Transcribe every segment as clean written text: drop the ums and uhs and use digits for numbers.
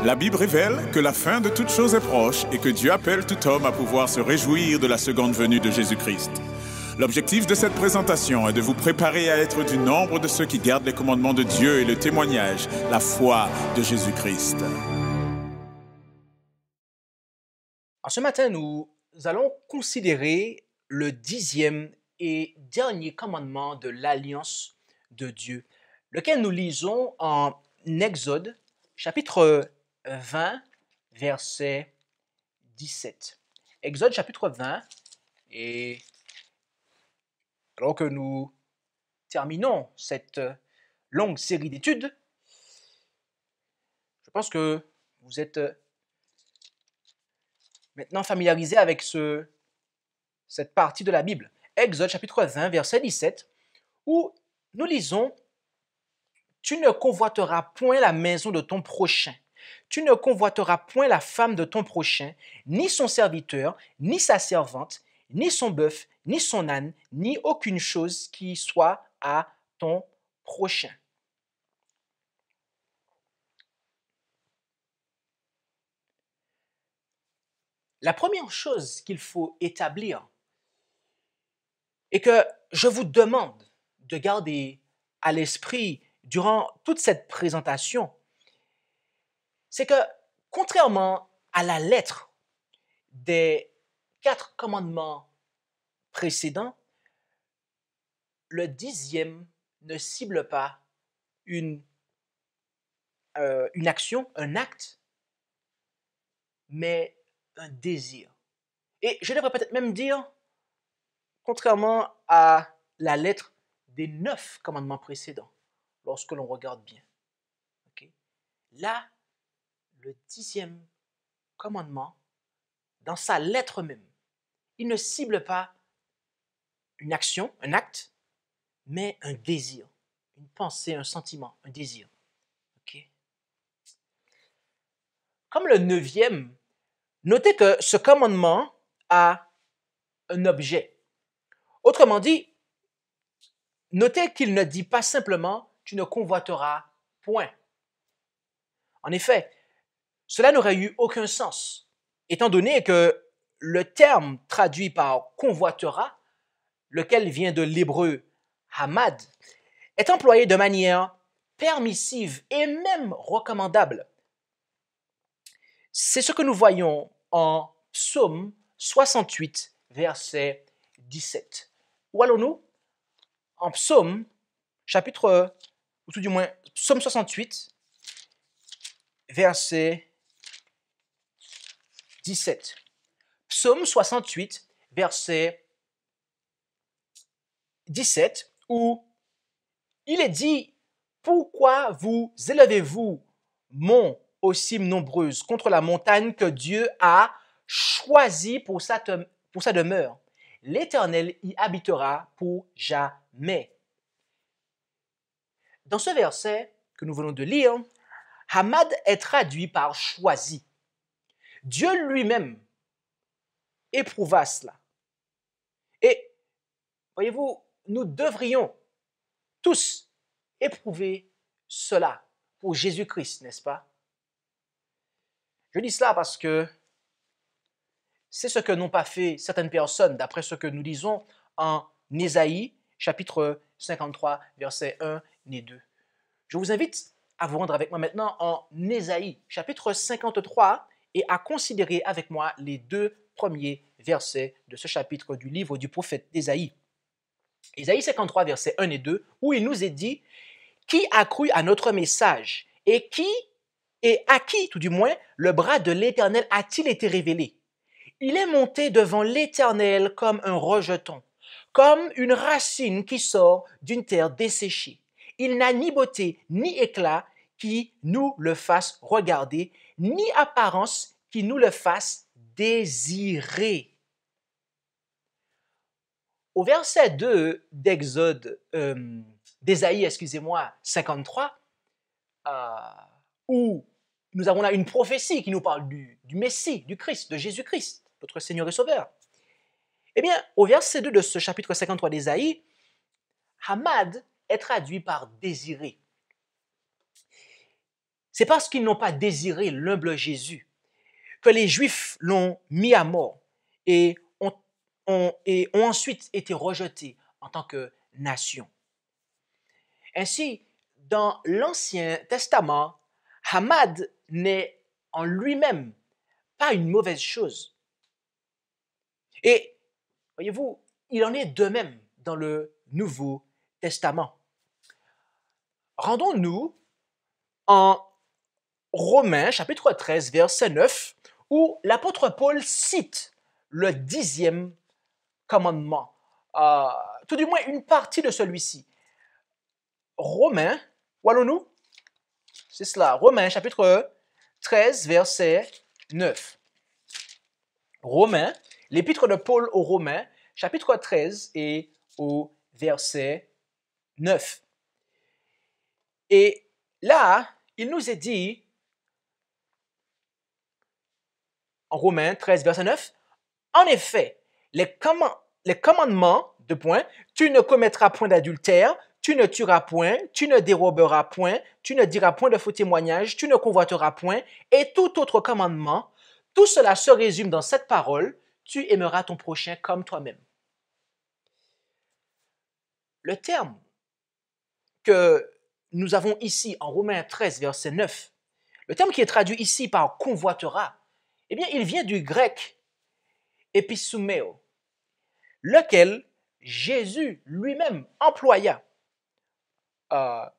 La Bible révèle que la fin de toute chose est proche et que Dieu appelle tout homme à pouvoir se réjouir de la seconde venue de Jésus-Christ. L'objectif de cette présentation est de vous préparer à être du nombre de ceux qui gardent les commandements de Dieu et le témoignage, la foi de Jésus-Christ. Ce matin, nous allons considérer le 10e et dernier commandement de l'Alliance de Dieu, lequel nous lisons en Exode, chapitre 20, verset 17. Exode, chapitre 20, et alors que nous terminons cette longue série d'études, je pense que vous êtes maintenant familiarisé avec cette partie de la Bible. Exode, chapitre 20, verset 17, où nous lisons « Tu ne convoiteras point la maison de ton prochain. Tu ne convoiteras point la femme de ton prochain, ni son serviteur, ni sa servante, ni son bœuf, ni son âne, ni aucune chose qui soit à ton prochain. » La première chose qu'il faut établir et que je vous demande de garder à l'esprit durant toute cette présentation, c'est que contrairement à la lettre des 4 commandements précédents, le 10e ne cible pas une action, un acte, mais un désir. Et je devrais peut-être même dire, contrairement à la lettre des 9 commandements précédents, lorsque l'on regarde bien. Okay? Là, le 10e commandement, dans sa lettre même, il ne cible pas une action, un acte, mais un désir, une pensée, un sentiment, un désir. Okay? Comme le 9e, notez que ce commandement a un objet. Autrement dit, notez qu'il ne dit pas simplement « tu ne convoiteras point ». En effet, cela n'aurait eu aucun sens, étant donné que le terme traduit par « convoitera », lequel vient de l'hébreu « hamad », est employé de manière permissive et même recommandable. C'est ce que nous voyons en Psaume 68, verset 17. Où allons-nous? En Psaume, ou tout du moins Psaume 68, verset 17. Psaume 68, verset 17, où il est dit « Pourquoi vous élevez-vous, monts aux cimes nombreuses, contre la montagne que Dieu a choisie pour sa demeure? L'Éternel y habitera pour jamais. » Dans ce verset que nous venons de lire, hamad est traduit par choisi. Dieu lui-même éprouva cela. Et voyez-vous, nous devrions tous éprouver cela pour Jésus-Christ, n'est-ce pas? Je dis cela parce que c'est ce que n'ont pas fait certaines personnes, d'après ce que nous lisons en Ésaïe, chapitre 53, versets 1 et 2. Je vous invite à vous rendre avec moi maintenant en Ésaïe, chapitre 53, et à considérer avec moi les 2 premiers versets de ce chapitre du livre du prophète Ésaïe. Ésaïe 53, versets 1 et 2, où il nous est dit « Qui a cru à notre message et à qui, tout du moins, le bras de l'Éternel a-t-il été révélé? Il est monté devant l'Éternel comme un rejeton, comme une racine qui sort d'une terre desséchée. Il n'a ni beauté ni éclat qui nous le fasse regarder, ni apparence qui nous le fasse désirer. » Au verset 2 d'Ésaïe, 53, où nous avons là une prophétie qui nous parle du Messie, du Christ, de Jésus-Christ, notre Seigneur et Sauveur. Eh bien, au verset 2 de ce chapitre 53 d'Ésaïe, hamad est traduit par désirer. c'est parce qu'ils n'ont pas désiré l'humble Jésus que les Juifs l'ont mis à mort et ont ensuite été rejetés en tant que nation. Ainsi, dans l'Ancien Testament, Hamad n'est en lui-même pas une mauvaise chose. Et, voyez-vous, il en est de même dans le Nouveau Testament. Rendons-nous en Romains chapitre 13, verset 9, où l'apôtre Paul cite le 10e commandement, tout du moins une partie de celui-ci. Romains, où allons-nous? C'est cela, Romains chapitre 13, verset 9. Romains, l'épître de Paul aux Romains, chapitre 13 et au verset 9. Et là, il nous est dit, en Romains 13, verset 9, en effet, les commandements, tu ne commettras point d'adultère, tu ne tueras point, tu ne déroberas point, tu ne diras point de faux témoignages, tu ne convoiteras point, et tout autre commandement, tout cela se résume dans cette parole, tu aimeras ton prochain comme toi-même. Le terme que nous avons ici en Romains 13, verset 9, le terme qui est traduit ici par convoitera, eh bien, il vient du grec episumeo, lequel Jésus lui-même employa,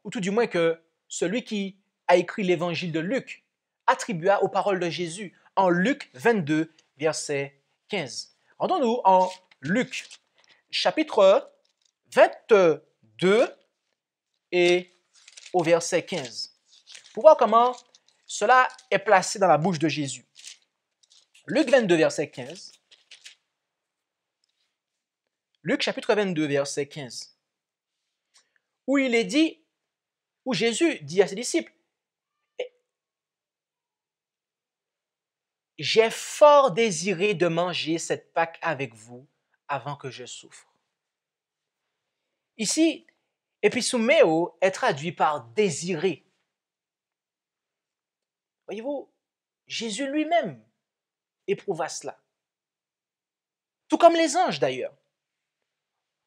ou tout du moins que celui qui a écrit l'évangile de Luc attribua aux paroles de Jésus en Luc 22, verset 15. Rendons-nous en Luc, chapitre 22 et au verset 15, pour voir comment cela est placé dans la bouche de Jésus. Luc 22, verset 15. Luc chapitre 22, verset 15, où il est dit, où Jésus dit à ses disciples, « J'ai fort désiré de manger cette Pâque avec vous avant que je souffre. » Ici, episumeo est traduit par désirer. Voyez-vous, Jésus lui-même éprouva cela. Tout comme les anges d'ailleurs.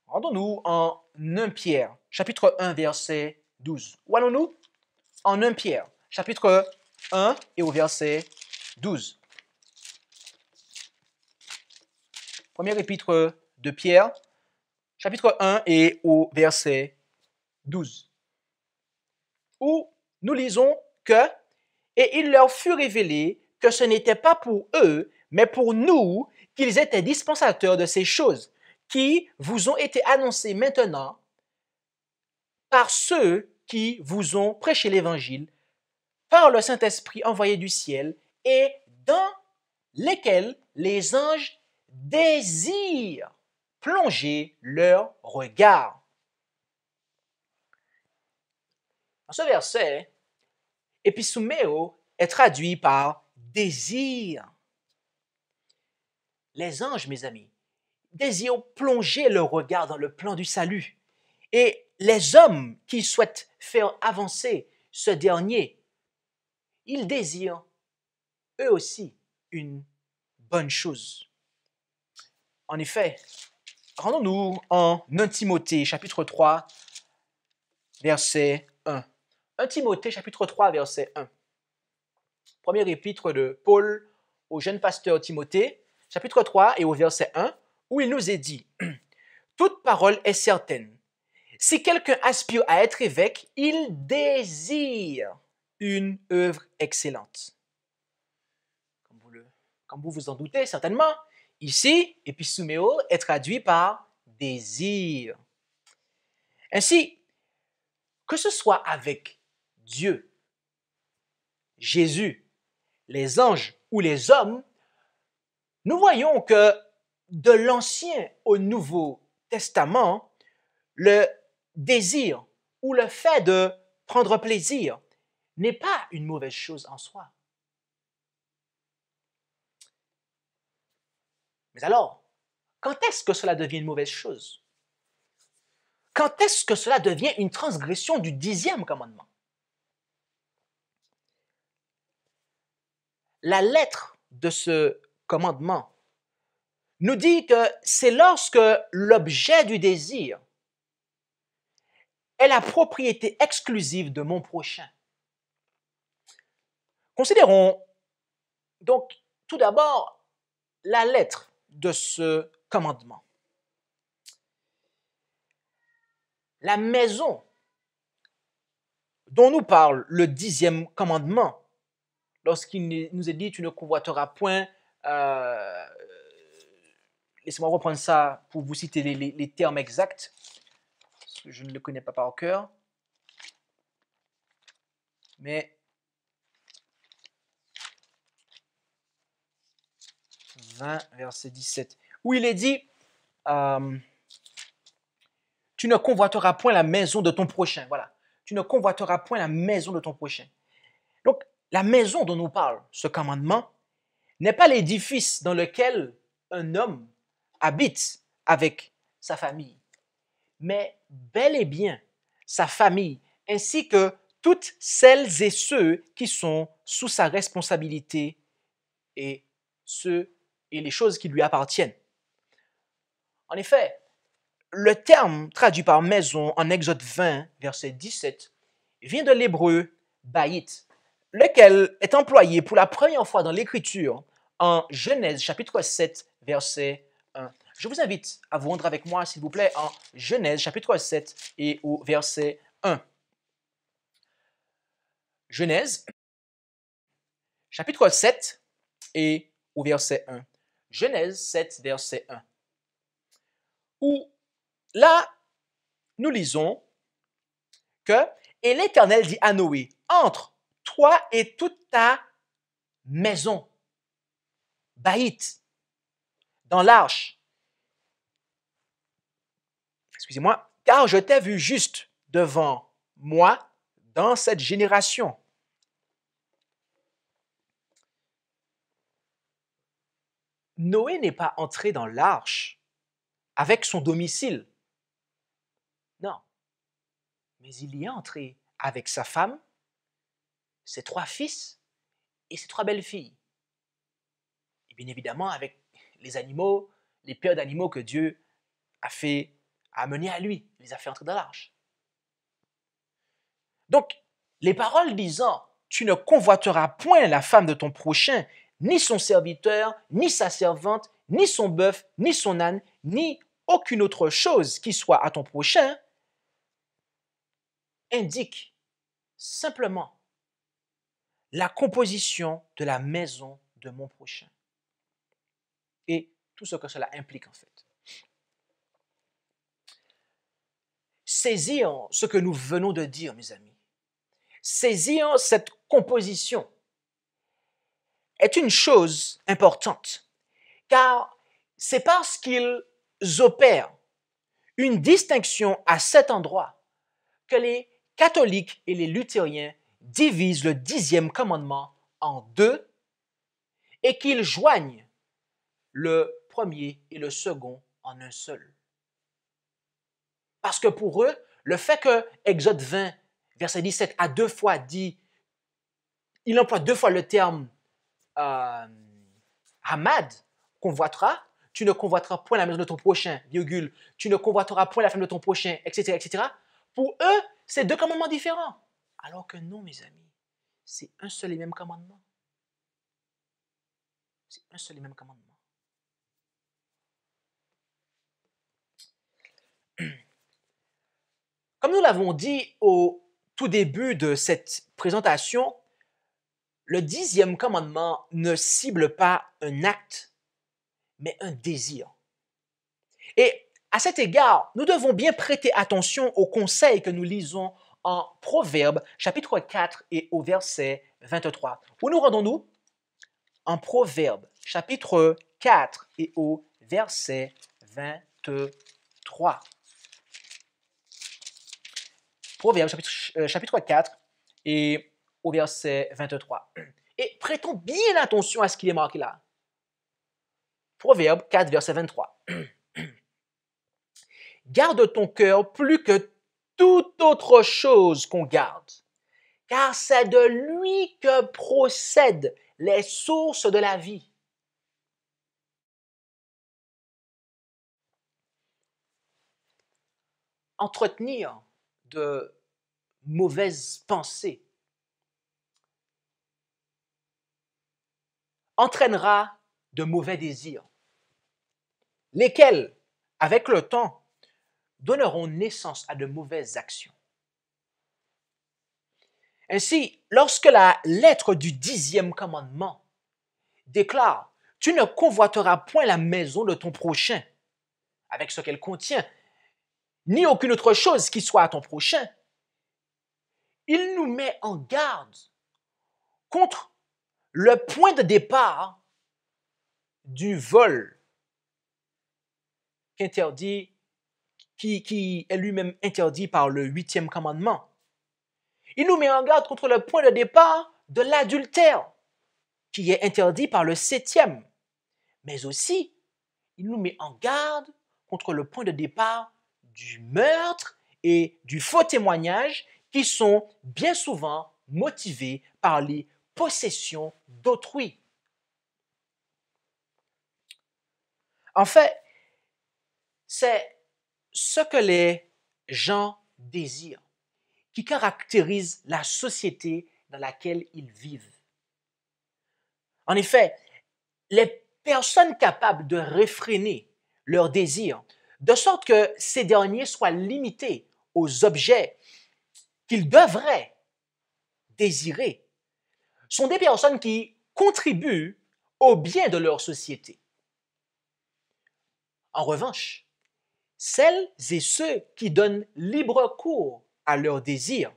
Rendons-nous en 1 Pierre, chapitre 1, verset 12. Où allons-nous? En 1 Pierre, chapitre 1 et au verset 12. Première épître de Pierre, chapitre 1 et au verset 12. Où nous lisons que « Et il leur fut révélé que ce n'était pas pour eux, mais pour nous qu'ils étaient dispensateurs de ces choses qui vous ont été annoncées maintenant par ceux qui vous ont prêché l'Évangile, par le Saint-Esprit envoyé du ciel, et dans lesquels les anges désirent plonger leur regard. » Dans ce verset, episumeo est traduit par désir. Les anges, mes amis, désirent plonger leur regard dans le plan du salut. Et les hommes qui souhaitent faire avancer ce dernier, ils désirent eux aussi une bonne chose. En effet, rendons-nous en 1 Timothée, chapitre 3, verset 1. 1 Timothée, chapitre 3, verset 1. Première épître de Paul au jeune pasteur Timothée, chapitre 3 et au verset 1, où il nous est dit « Toute parole est certaine. Si quelqu'un aspire à être évêque, il désire une œuvre excellente. » Comme vous vous en doutez certainement, ici, episumeo est traduit par désir. Ainsi, que ce soit avec Dieu, Jésus, les anges ou les hommes, nous voyons que de l'Ancien au Nouveau Testament, le désir ou le fait de prendre plaisir n'est pas une mauvaise chose en soi. Mais alors, quand est-ce que cela devient une mauvaise chose? Quand est-ce que cela devient une transgression du 10e commandement? la lettre de ce commandement nous dit que c'est lorsque l'objet du désir est la propriété exclusive de mon prochain. Considérons donc tout d'abord la lettre de ce commandement. La maison dont nous parle le 10e commandement, lorsqu'il nous est dit « tu ne convoiteras point », laissez-moi reprendre ça pour vous citer les termes exacts, parce que je ne le connais pas par cœur, mais 20, verset 17, où il est dit tu ne convoiteras point la maison de ton prochain. Voilà. Tu ne convoiteras point la maison de ton prochain. Donc, la maison dont nous parle ce commandement n'est pas l'édifice dans lequel un homme habite avec sa famille, mais bel et bien sa famille, ainsi que toutes celles et ceux qui sont sous sa responsabilité et les choses qui lui appartiennent. En effet, le terme traduit par maison en Exode 20, verset 17, vient de l'hébreu bayit, lequel est employé pour la première fois dans l'Écriture en Genèse chapitre 7, verset 1. Je vous invite à vous rendre avec moi, s'il vous plaît, en Genèse chapitre 7 et au verset 1. Genèse chapitre 7 et au verset 1. Genèse 7, verset 1. Où là, nous lisons que « Et l'Éternel dit à Noé, entre toi et toute ta maison, Baït, dans l'arche. Excusez-moi, car je t'ai vu juste devant moi dans cette génération. » Noé n'est pas entré dans l'arche avec son domicile. Non. Mais il y est entré avec sa femme, ses 3 fils et ses 3 belles-filles. Et bien évidemment avec les animaux, les paires d'animaux que Dieu a amener à lui. Il les a fait entrer dans l'arche. Donc, les paroles disant « Tu ne convoiteras point la femme de ton prochain, ni son serviteur, ni sa servante, ni son bœuf, ni son âne, ni aucune autre chose qui soit à ton prochain » indique simplement la composition de la maison de mon prochain et tout ce que cela implique en fait. Saisir ce que nous venons de dire, mes amis, saisir cette composition est une chose importante, car c'est parce qu'ils opèrent une distinction à cet endroit que les catholiques et les luthériens divisent le 10e commandement en 2 et qu'ils joignent le premier et le second en un seul. Parce que pour eux, le fait que Exode 20, verset 17, a 2 fois dit, il emploie 2 fois le terme Hamad, convoitera, tu ne convoiteras point la maison de ton prochain, virgule, tu ne convoiteras point la femme de ton prochain, etc., etc. Pour eux, c'est 2 commandements différents. Alors que non, mes amis, c'est un seul et même commandement. C'est un seul et même commandement. Comme nous l'avons dit au tout début de cette présentation, le 10e commandement ne cible pas un acte, mais un désir. Et à cet égard, nous devons bien prêter attention aux conseils que nous lisons en Proverbes, chapitre 4 et au verset 23. Où nous rendons-nous? En Proverbes, chapitre 4 et au verset 23. Proverbes, chapitre 4 et au verset 23. Et prêtons bien attention à ce qui est marqué là. Proverbe 4, verset 23. Garde ton cœur plus que toute autre chose qu'on garde, car c'est de lui que procèdent les sources de la vie. Entretenir de mauvaises pensées entraînera de mauvais désirs, lesquels, avec le temps, donneront naissance à de mauvaises actions. Ainsi, lorsque la lettre du 10e commandement déclare « Tu ne convoiteras point la maison de ton prochain » avec ce qu'elle contient, ni aucune autre chose qui soit à ton prochain, il nous met en garde contre le point de départ du vol qui est lui-même interdit par le 8e commandement. Il nous met en garde contre le point de départ de l'adultère, qui est interdit par le 7e. Mais aussi, il nous met en garde contre le point de départ du meurtre et du faux témoignage qui sont bien souvent motivés par les possessions d'autrui. En fait, c'est ce que les gens désirent qui caractérise la société dans laquelle ils vivent. En effet, les personnes capables de réfréner leurs désirs, de sorte que ces derniers soient limités aux objets qu'ils devraient désirer, sont des personnes qui contribuent au bien de leur société. En revanche, celles et ceux qui donnent libre cours à leurs désirs,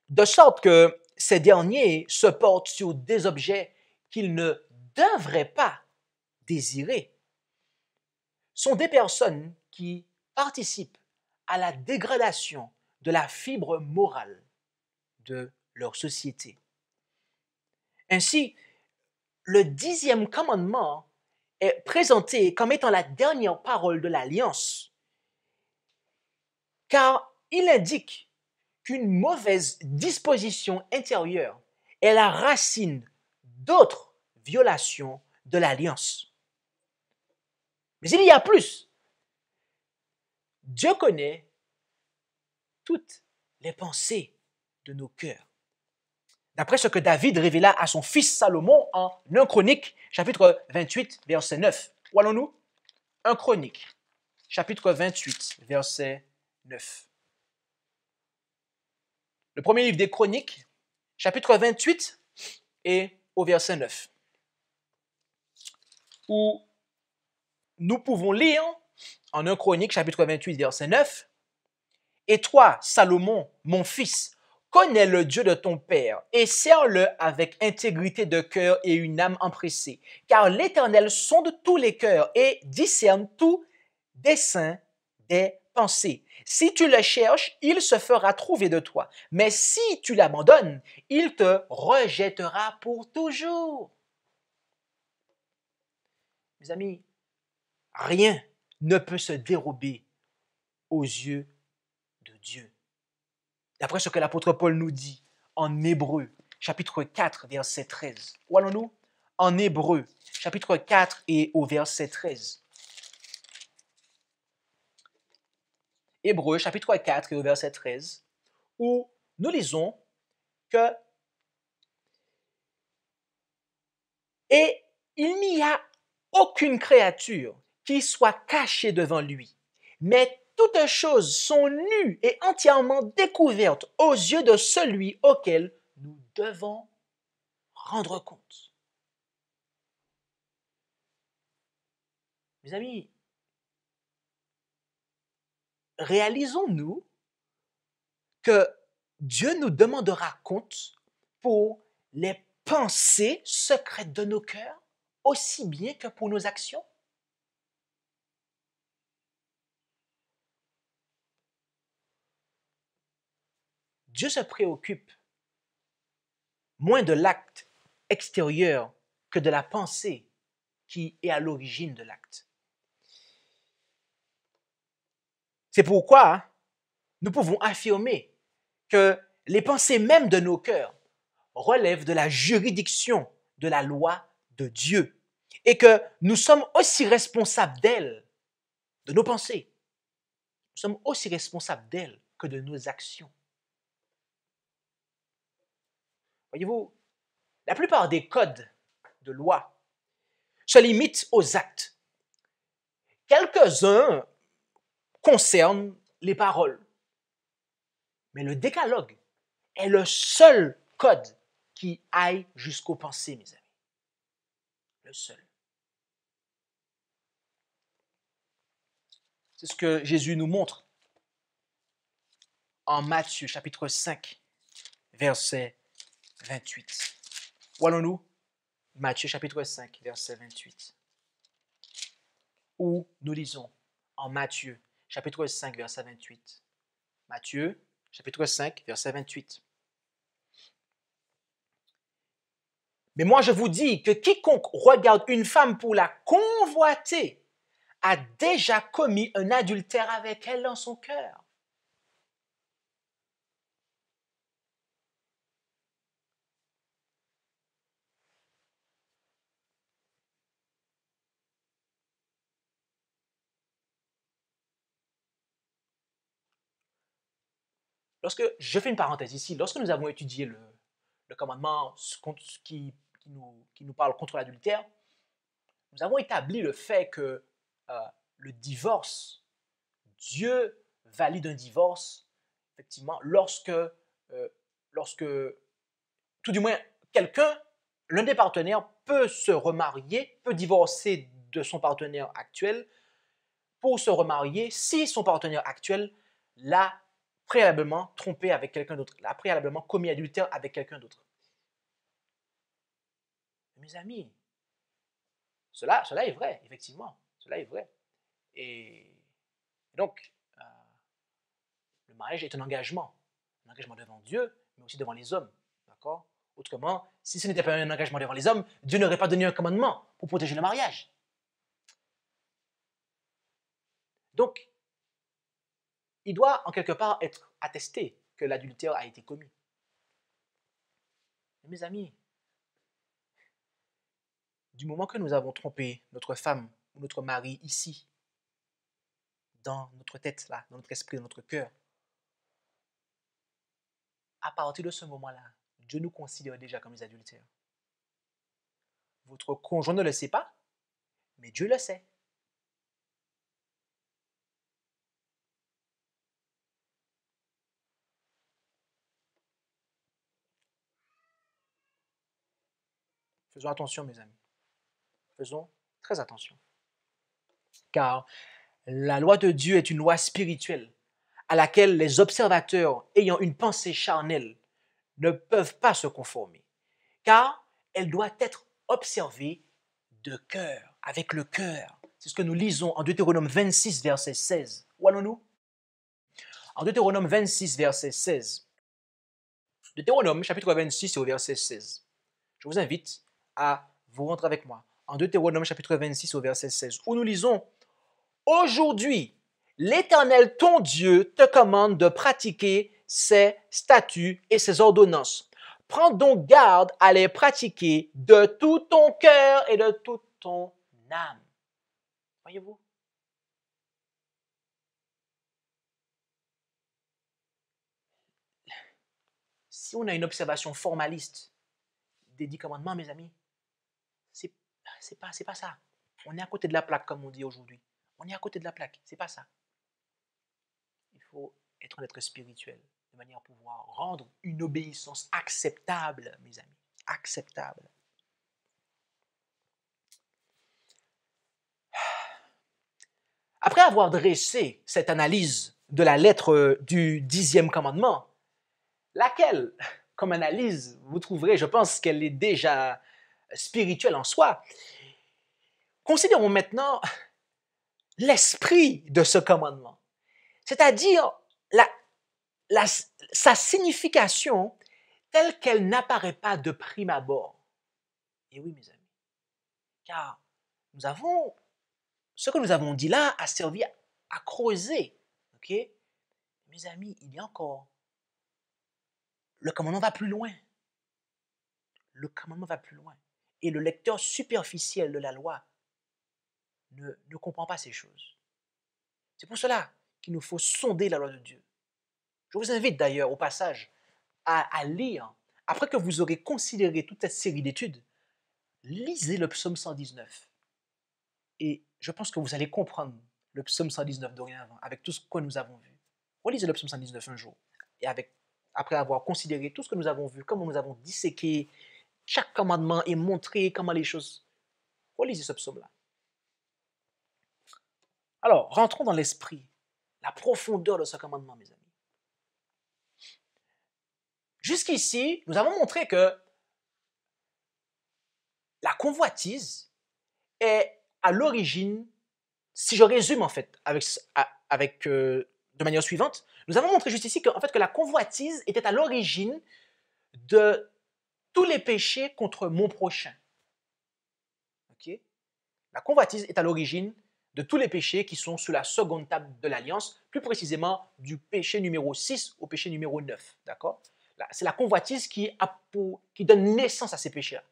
de sorte que ces derniers se portent sur des objets qu'ils ne devraient pas désirer, sont des personnes qui participent à la dégradation de la fibre morale de leur société. Ainsi, le 10e commandement est présenté comme étant la dernière parole de l'Alliance, car il indique qu'une mauvaise disposition intérieure est la racine d'autres violations de l'Alliance. Mais il y a plus. Dieu connaît toutes les pensées de nos cœurs. D'après ce que David révéla à son fils Salomon en 1 Chronique, chapitre 28, verset 9. Où allons-nous? 1 Chronique, chapitre 28, verset 9. Le premier livre des Chroniques, chapitre 28 et au verset 9. Où nous pouvons lire en 1 Chronique, chapitre 28, verset 9. « Et toi, Salomon, mon fils, connais le Dieu de ton père et sers-le avec intégrité de cœur et une âme empressée, car l'Éternel sonde tous les cœurs et discerne tout dessein des pensées. Si tu le cherches, il se fera trouver de toi, mais si tu l'abandonnes, il te rejettera pour toujours. » Mes amis, rien ne peut se dérober aux yeux de Dieu. D'après ce que l'apôtre Paul nous dit en Hébreux, chapitre 4, verset 13. Où allons-nous? En Hébreux, chapitre 4 et au verset 13. Hébreux, chapitre 4 et au verset 13, où nous lisons que « Et il n'y a aucune créature qui soit cachée devant lui, mais toutes choses sont nues et entièrement découvertes aux yeux de celui auquel nous devons rendre compte. » Mes amis, réalisons-nous que Dieu nous demandera compte pour les pensées secrètes de nos cœurs, aussi bien que pour nos actions? Dieu se préoccupe moins de l'acte extérieur que de la pensée qui est à l'origine de l'acte. C'est pourquoi nous pouvons affirmer que les pensées mêmes de nos cœurs relève de la juridiction de la loi de Dieu et que nous sommes aussi responsables d'elle, de nos pensées. Nous sommes aussi responsables d'elle que de nos actions. Voyez-vous, la plupart des codes de loi se limitent aux actes. Quelques-uns concernent les paroles. Mais le décalogue est le seul code qui aille jusqu'aux pensées, mes amis. Le seul. C'est ce que Jésus nous montre en Matthieu chapitre 5, verset 28. Où allons-nous? Matthieu chapitre 5, verset 28. Où nous lisons en Matthieu chapitre 5, verset 28. Matthieu chapitre 5, verset 28. Mais moi je vous dis que quiconque regarde une femme pour la convoiter a déjà commis un adultère avec elle dans son cœur. Je fais une parenthèse ici, lorsque nous avons étudié le commandement qui nous parle contre l'adultère, nous avons établi le fait que le divorce, Dieu valide un divorce, effectivement, lorsque tout du moins, l'un des partenaires peut se remarier, peut divorcer de son partenaire actuel pour se remarier si son partenaire actuel l'a préalablement trompé avec quelqu'un d'autre, l'a préalablement commis adultère avec quelqu'un d'autre. Mes amis, cela est vrai, effectivement, cela est vrai. Et donc, le mariage est un engagement devant Dieu, mais aussi devant les hommes, d'accord? Autrement, si ce n'était pas un engagement devant les hommes, Dieu n'aurait pas donné un commandement pour protéger le mariage. Donc, il doit en quelque part être attesté que l'adultère a été commis. Mais mes amis, du moment que nous avons trompé notre femme ou notre mari ici, dans notre tête, là, dans notre esprit, dans notre cœur, à partir de ce moment-là, Dieu nous considère déjà comme des adultères. Votre conjoint ne le sait pas, mais Dieu le sait. Faisons attention, mes amis. Faisons très attention. Car la loi de Dieu est une loi spirituelle à laquelle les observateurs ayant une pensée charnelle ne peuvent pas se conformer. Car elle doit être observée de cœur, avec le cœur. C'est ce que nous lisons en Deutéronome 26, verset 16. Où allons-nous? En Deutéronome 26, verset 16. Deutéronome, chapitre 26, au verset 16. Je vous invite à vous rendre avec moi en Deutéronome, chapitre 26, au verset 16, où nous lisons « Aujourd'hui, l'Éternel, ton Dieu, te commande de pratiquer ses statuts et ses ordonnances. Prends donc garde à les pratiquer de tout ton cœur et de toute ton âme. » Voyez-vous? Si on a une observation formaliste des 10 commandements, mes amis, c'est pas ça. On est à côté de la plaque, comme on dit aujourd'hui. On est à côté de la plaque, c'est pas ça. Il faut être un être spirituel, de manière à pouvoir rendre une obéissance acceptable, mes amis. Acceptable. Après avoir dressé cette analyse de la lettre du 10e commandement, laquelle, comme analyse, vous trouverez, je pense qu'elle est déjà spirituelle en soi, considérons maintenant l'esprit de ce commandement, c'est-à-dire sa signification telle qu'elle n'apparaît pas de prime abord. Et oui, mes amis, car ce que nous avons dit là a servi à creuser. Ok? Mes amis, il y a encore. Le commandement va plus loin. le commandement va plus loin. Et le lecteur superficiel de la loi ne comprend pas ces choses. C'est pour cela qu'il nous faut sonder la loi de Dieu. Je vous invite d'ailleurs au passage à lire, après que vous aurez considéré toute cette série d'études, lisez le psaume 119. Et je pense que vous allez comprendre le psaume 119 dorénavant, avec tout ce que nous avons vu. Relisez le psaume 119 un jour, et après avoir considéré tout ce que nous avons vu, comment nous avons disséqué chaque commandement et montré comment les choses... Relisez ce psaume-là. Alors, rentrons dans l'esprit, la profondeur de ce commandement, mes amis. Jusqu'ici, nous avons montré que la convoitise est à l'origine, si je résume en fait de manière suivante, nous avons montré juste ici que la convoitise était à l'origine de tous les péchés contre mon prochain. Okay? La convoitise est à l'origine de tous les péchés qui sont sous la seconde table de l'Alliance, plus précisément du péché numéro 6 au péché numéro 9. D'accord? C'est la convoitise qui donne naissance à ces péchés-là.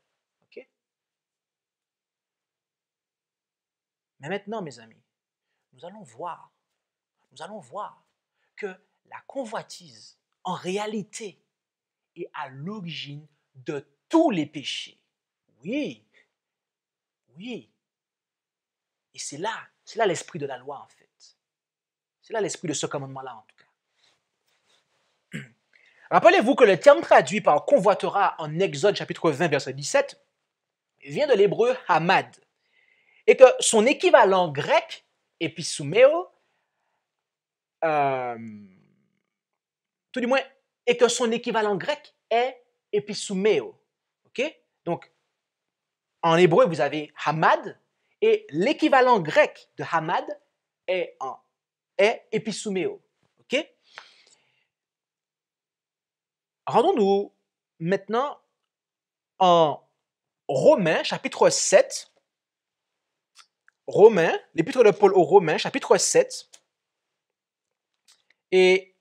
Okay? Mais maintenant, mes amis, nous allons voir que la convoitise, en réalité, est à l'origine de tous les péchés. Oui. Et c'est là l'esprit de la loi, en fait. C'est là l'esprit de ce commandement-là, en tout cas. Rappelez-vous que le terme traduit par convoitera en Exode chapitre 20, verset 17, vient de l'hébreu hamad, et que son équivalent grec, episumeo, tout du moins, et que son équivalent grec est episumeo. Okay? Donc, en hébreu, vous avez hamad, et l'équivalent grec de hamad est episumeo. Okay? Rendons-nous maintenant en Romains, chapitre 7. Romains, l'épître de Paul aux Romains, chapitre 7. Et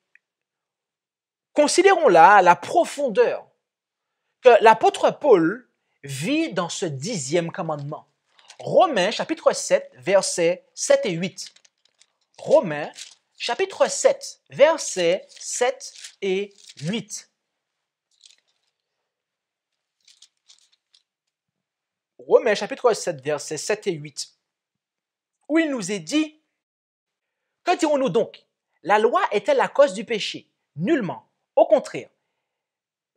considérons là la profondeur que l'apôtre Paul vit dans ce 10e commandement. Romains, chapitre 7, versets 7 et 8. Romains, chapitre 7, versets 7 et 8. Romains, chapitre 7, versets 7 et 8. Où il nous est dit, que dirons-nous donc? La loi est-elle la cause du péché? Nullement. Au contraire,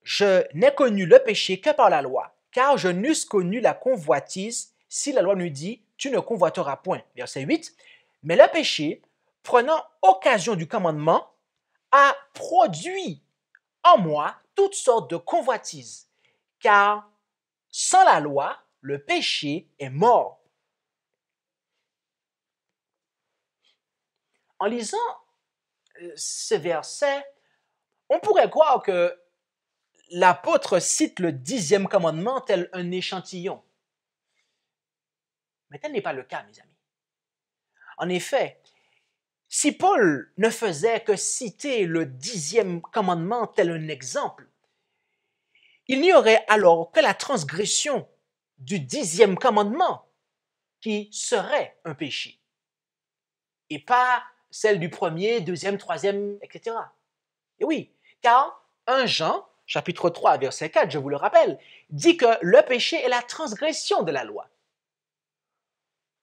je n'ai connu le péché que par la loi, car je n'eusse connu la convoitise si la loi nous dit, tu ne convoiteras point. Verset 8. Mais le péché, prenant occasion du commandement, a produit en moi toutes sortes de convoitises, car sans la loi, le péché est mort. En lisant ce verset, on pourrait croire que l'apôtre cite le 10e commandement tel un échantillon. Mais tel n'est pas le cas, mes amis. En effet, si Paul ne faisait que citer le 10e commandement tel un exemple, il n'y aurait alors que la transgression du 10e commandement qui serait un péché, et pas celle du 1er, 2e, 3e, etc. Et oui, car 1 Jean, chapitre 3, verset 4, je vous le rappelle, dit que le péché est la transgression de la loi.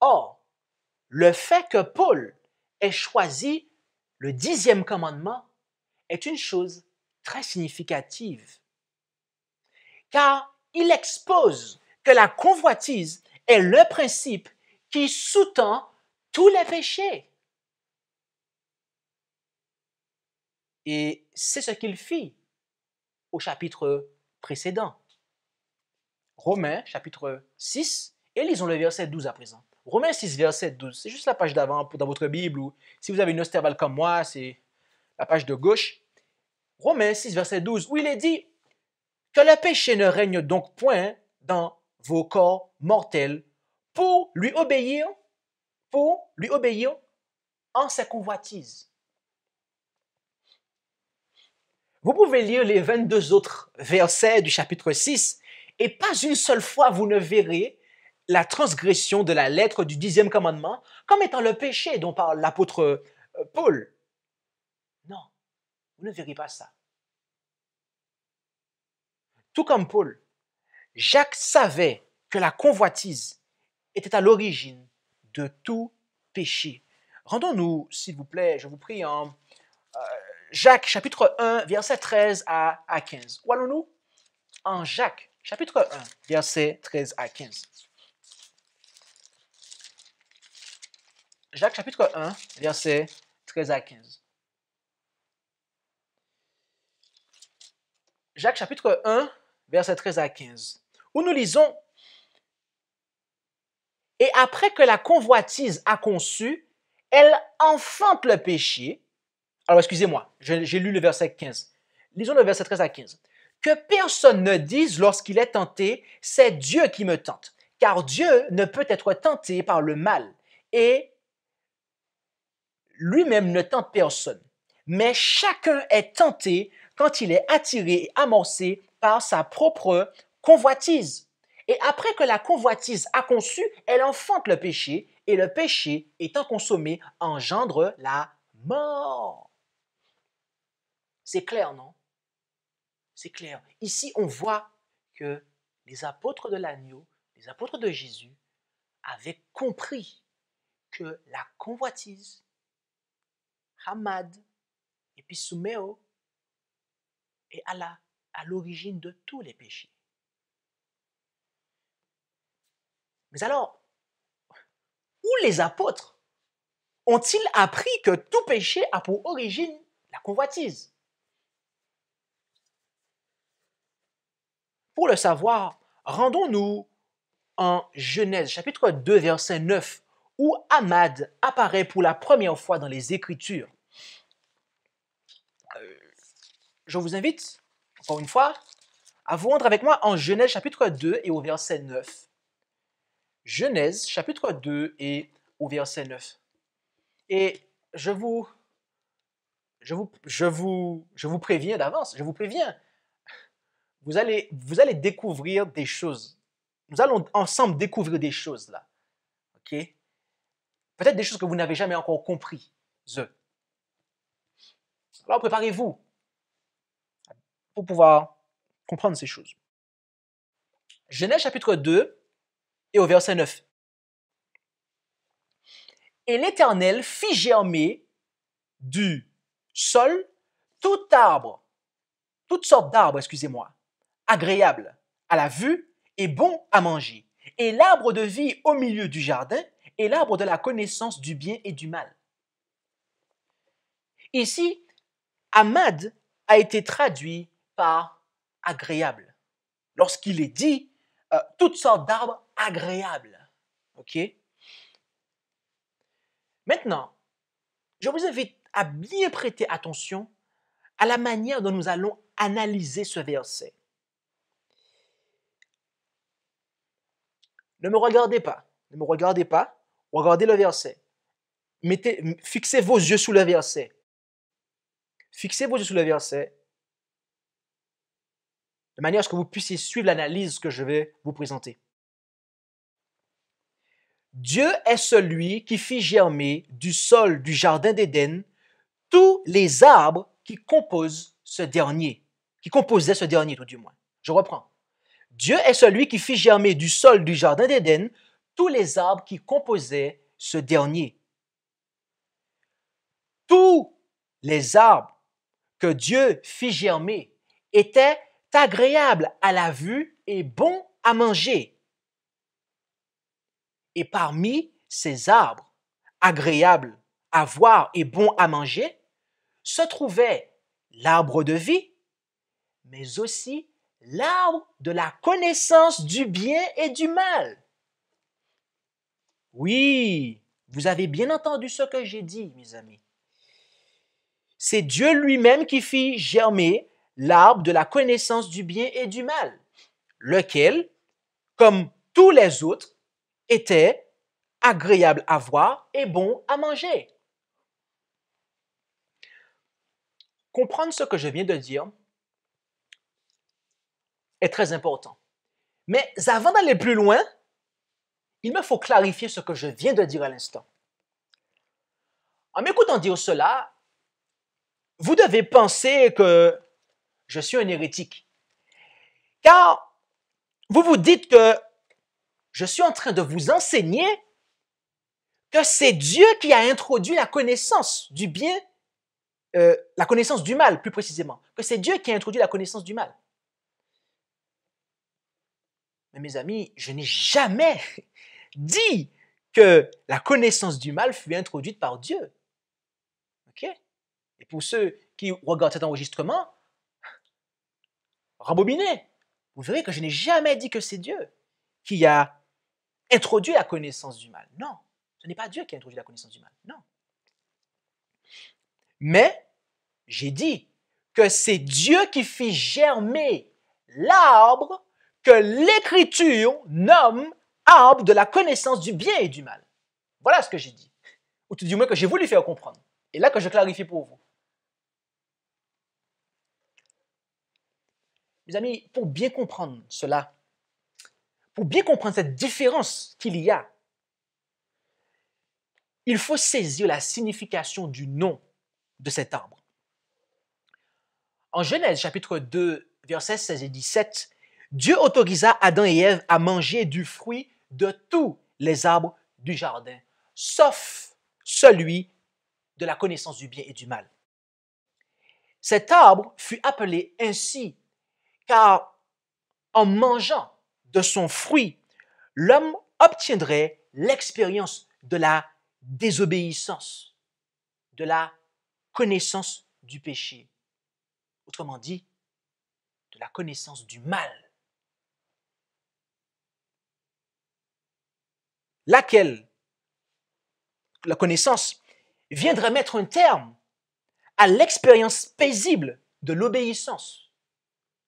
Or, le fait que Paul ait choisi le 10e commandement est une chose très significative, car il expose que la convoitise est le principe qui sous-tend tous les péchés. Et c'est ce qu'il fit au chapitre précédent. Romains, chapitre 6, et lisons le verset 12 à présent. Romains 6, verset 12, c'est juste la page d'avant dans votre Bible, ou si vous avez une Osterval comme moi, c'est la page de gauche. Romains 6, verset 12, où il est dit que le péché ne règne donc point dans vos corps mortels pour lui obéir en ses convoitises. Vous pouvez lire les 22 autres versets du chapitre 6 Et pas une seule fois vous ne verrez la transgression de la lettre du 10e commandement comme étant le péché dont parle l'apôtre Paul. Non, vous ne verrez pas ça. Tout comme Paul, Jacques savait que la convoitise était à l'origine de tout péché. Rendons-nous, s'il vous plaît, je vous prie, en Jacques chapitre 1, verset 13 à 15. Où allons-nous? En Jacques chapitre 1, verset 13 à 15. Jacques chapitre 1, verset 13 à 15. Jacques chapitre 1, verset 13 à 15, où nous lisons « Et après que la convoitise a conçu, elle enfante le péché. » Alors, excusez-moi, j'ai lu le verset 15. Lisons le verset 13 à 15. « Que personne ne dise lorsqu'il est tenté, c'est Dieu qui me tente, car Dieu ne peut être tenté par le mal, et lui-même ne tente personne. Mais chacun est tenté quand il est attiré et amorcé par sa propre convoitise. Et après que la convoitise a conçu, elle enfante le péché, et le péché, étant consommé, engendre la mort. » C'est clair, non? C'est clair. Ici, on voit que les apôtres de l'agneau, les apôtres de Jésus, avaient compris que la convoitise, Hamad, et puis Souméo, est à l'origine de tous les péchés. Mais alors, où les apôtres ont-ils appris que tout péché a pour origine la convoitise? Pour le savoir, rendons-nous en Genèse chapitre 2, verset 9, où Hamad apparaît pour la première fois dans les Écritures. Je vous invite, encore une fois, à vous rendre avec moi en Genèse chapitre 2 et au verset 9. Genèse chapitre 2 et au verset 9. Et je vous préviens d'avance, je vous préviens, vous allez découvrir des choses. Nous allons ensemble découvrir des choses là. OK? Peut-être des choses que vous n'avez jamais encore comprises. Alors préparez-vous pour pouvoir comprendre ces choses. Genèse chapitre 2 et au verset 9. Et l'Éternel fit germer du sol toute sorte d'arbres, agréable à la vue et bon à manger, et l'arbre de vie au milieu du jardin, et l'arbre de la connaissance du bien et du mal. Ici, Hamad a été traduit par agréable. Lorsqu'il est dit toutes sortes d'arbres agréables. OK? Maintenant, je vous invite à bien prêter attention à la manière dont nous allons analyser ce verset. Ne me regardez pas, regardez le verset. Fixez vos yeux sur le verset. Fixez vos yeux sur le verset de manière à ce que vous puissiez suivre l'analyse que je vais vous présenter. Dieu est celui qui fit germer du sol du jardin d'Éden tous les arbres qui composaient ce dernier tout du moins. Je reprends. Dieu est celui qui fit germer du sol du jardin d'Éden tous les arbres qui composaient ce dernier. Tous les arbres que Dieu fit germer étaient agréables à la vue et bons à manger. Et parmi ces arbres agréables à voir et bons à manger, se trouvait l'arbre de vie, mais aussi l'arbre de la connaissance du bien et du mal. Oui, vous avez bien entendu ce que j'ai dit, mes amis. C'est Dieu lui-même qui fit germer l'arbre de la connaissance du bien et du mal, lequel, comme tous les autres, était agréable à voir et bon à manger. Comprendre ce que je viens de dire est très important. Mais avant d'aller plus loin, il me faut clarifier ce que je viens de dire à l'instant. En m'écoutant dire cela, vous devez penser que je suis un hérétique. Car vous vous dites que je suis en train de vous enseigner que c'est Dieu qui a introduit la connaissance du bien, la connaissance du mal plus précisément, que c'est Dieu qui a introduit la connaissance du mal. Mais mes amis, je n'ai jamais dit que la connaissance du mal fut introduite par Dieu. OK? Et pour ceux qui regardent cet enregistrement, rembobinez. Vous verrez que je n'ai jamais dit que c'est Dieu qui a introduit la connaissance du mal. Non, ce n'est pas Dieu qui a introduit la connaissance du mal. Non. Mais j'ai dit que c'est Dieu qui fit germer l'arbre que l'Écriture nomme arbre de la connaissance du bien et du mal. Voilà ce que j'ai dit. Ou tout du moins que j'ai voulu faire comprendre. Et là que je clarifie pour vous. Mes amis, pour bien comprendre cela, pour bien comprendre cette différence qu'il y a, il faut saisir la signification du nom de cet arbre. En Genèse chapitre 2, versets 16 et 17, Dieu autorisa Adam et Ève à manger du fruit de tous les arbres du jardin, sauf celui de la connaissance du bien et du mal. Cet arbre fut appelé ainsi car en mangeant de son fruit, l'homme obtiendrait l'expérience de la désobéissance, de la connaissance du péché. Autrement dit, de la connaissance du mal. Laquelle, la connaissance, viendrait mettre un terme à l'expérience paisible de l'obéissance,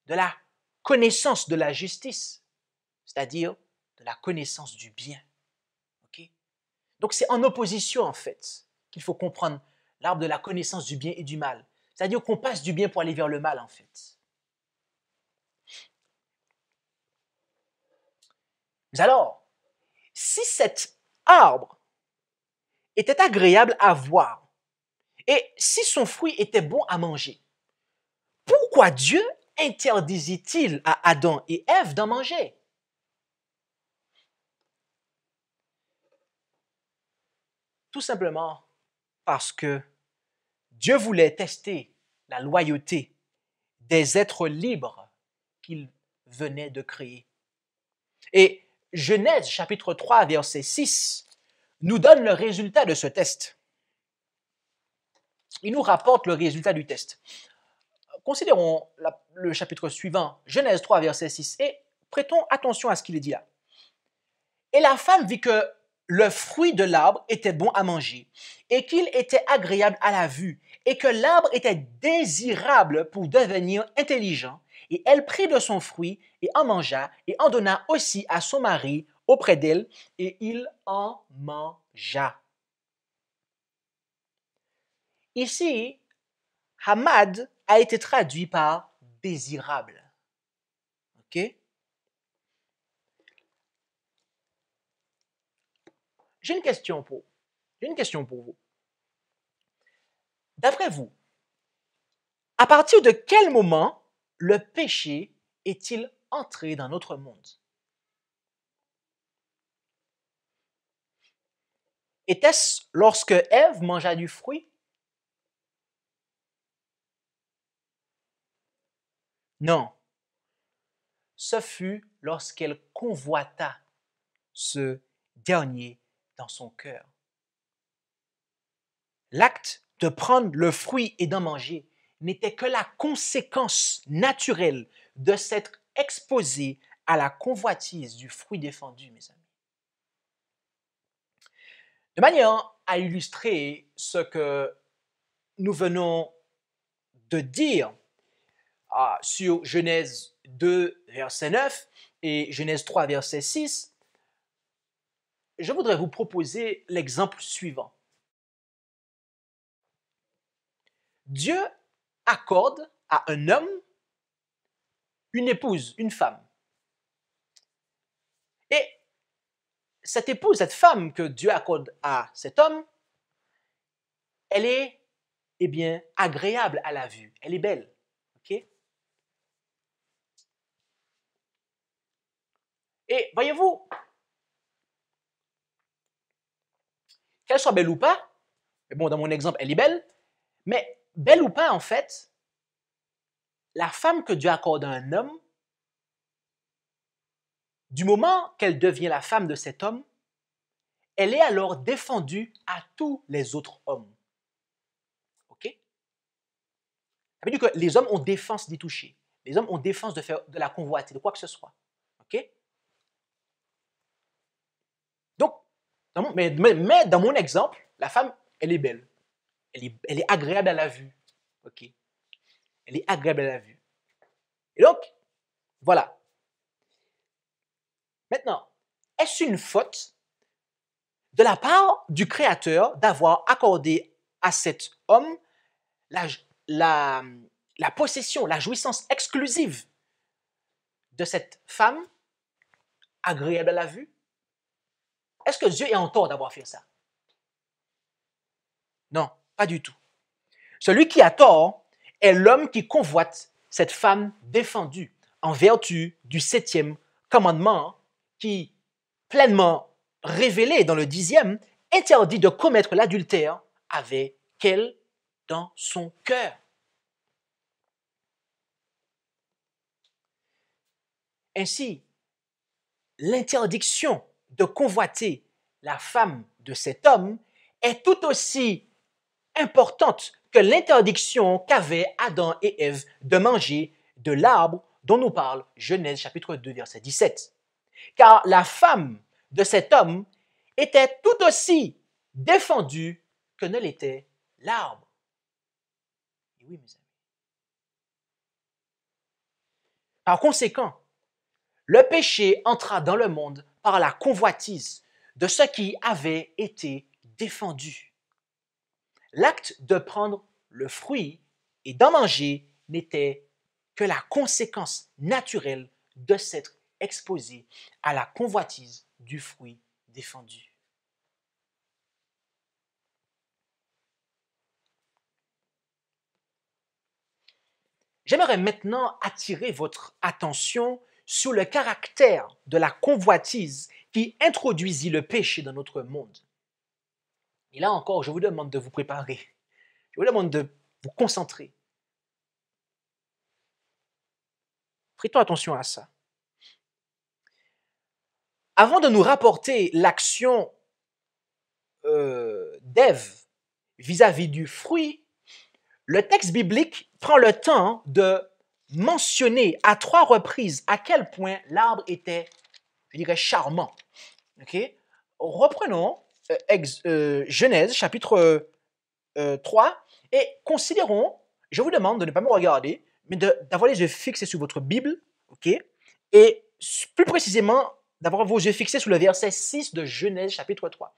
de la connaissance de la justice, c'est-à-dire de la connaissance du bien. Okay? Donc c'est en opposition en fait qu'il faut comprendre l'arbre de la connaissance du bien et du mal. C'est-à-dire qu'on passe du bien pour aller vers le mal en fait. Mais alors, si cet arbre était agréable à voir et si son fruit était bon à manger, pourquoi Dieu interdisait-il à Adam et Ève d'en manger? Tout simplement parce que Dieu voulait tester la loyauté des êtres libres qu'il venait de créer. Et Genèse chapitre 3, verset 6 nous donne le résultat de ce test. Il nous rapporte le résultat du test. Considérons le chapitre suivant, Genèse 3, verset 6, et prêtons attention à ce qu'il est dit là. Et la femme vit que le fruit de l'arbre était bon à manger, et qu'il était agréable à la vue, et que l'arbre était désirable pour devenir intelligent. Et elle prit de son fruit, et en mangea, et en donna aussi à son mari auprès d'elle, et il en mangea. Ici, Hamad a été traduit par désirable. OK? J'ai une question pour vous. D'après vous, à partir de quel moment le péché est-il entré dans notre monde? Était-ce lorsque Ève mangea du fruit? Non. Ce fut lorsqu'elle convoita ce dernier dans son cœur. L'acte de prendre le fruit et d'en manger n'était que la conséquence naturelle de s'être exposé à la convoitise du fruit défendu, mes amis. De manière à illustrer ce que nous venons de dire sur Genèse 2, verset 9 et Genèse 3, verset 6, je voudrais vous proposer l'exemple suivant. Dieu accorde à un homme une épouse, une femme. cette épouse, cette femme que Dieu accorde à cet homme, elle est, eh bien, agréable à la vue. Elle est belle. OK? Et voyez-vous, qu'elle soit belle ou pas, mais bon, dans mon exemple, elle est belle, mais belle ou pas, en fait, la femme que Dieu accorde à un homme, du moment qu'elle devient la femme de cet homme, elle est alors défendue à tous les autres hommes. OK? Ça veut dire que les hommes ont défense d'y toucher. Les hommes ont défense de faire de la convoiter, de quoi que ce soit. OK? Donc, mais dans mon exemple, la femme, elle est belle. Elle est agréable à la vue. OK? Elle est agréable à la vue. Et donc, voilà. Maintenant, est-ce une faute de la part du Créateur d'avoir accordé à cet homme la possession, la jouissance exclusive de cette femme agréable à la vue? Est-ce que Dieu est en tort d'avoir fait ça? Non, pas du tout. Celui qui a tort est l'homme qui convoite cette femme défendue en vertu du 7e commandement qui, pleinement révélé dans le 10e, interdit de commettre l'adultère avec elle dans son cœur. Ainsi, l'interdiction de convoiter la femme de cet homme est tout aussi importante que l'interdiction qu'avaient Adam et Ève de manger de l'arbre dont nous parle Genèse chapitre 2 verset 17. Car la femme de cet homme était tout aussi défendue que ne l'était l'arbre. Et oui, mes amis. Par conséquent, le péché entra dans le monde par la convoitise de ce qui avait été défendu. L'acte de prendre le fruit et d'en manger n'était que la conséquence naturelle de s'être exposé à la convoitise du fruit défendu. J'aimerais maintenant attirer votre attention sur le caractère de la convoitise qui introduisit le péché dans notre monde. Et là encore, je vous demande de vous préparer. Je vous demande de vous concentrer. Prêtons attention à ça. Avant de nous rapporter l'action d'Ève vis-à-vis du fruit, le texte biblique prend le temps de mentionner à 3 reprises à quel point l'arbre était, je dirais, charmant. Okay? Reprenons Genèse chapitre 3 et considérons, je vous demande de ne pas me regarder, mais d'avoir les yeux fixés sur votre Bible, okay? Et plus précisément d'avoir vos yeux fixés sur le verset 6 de Genèse chapitre 3.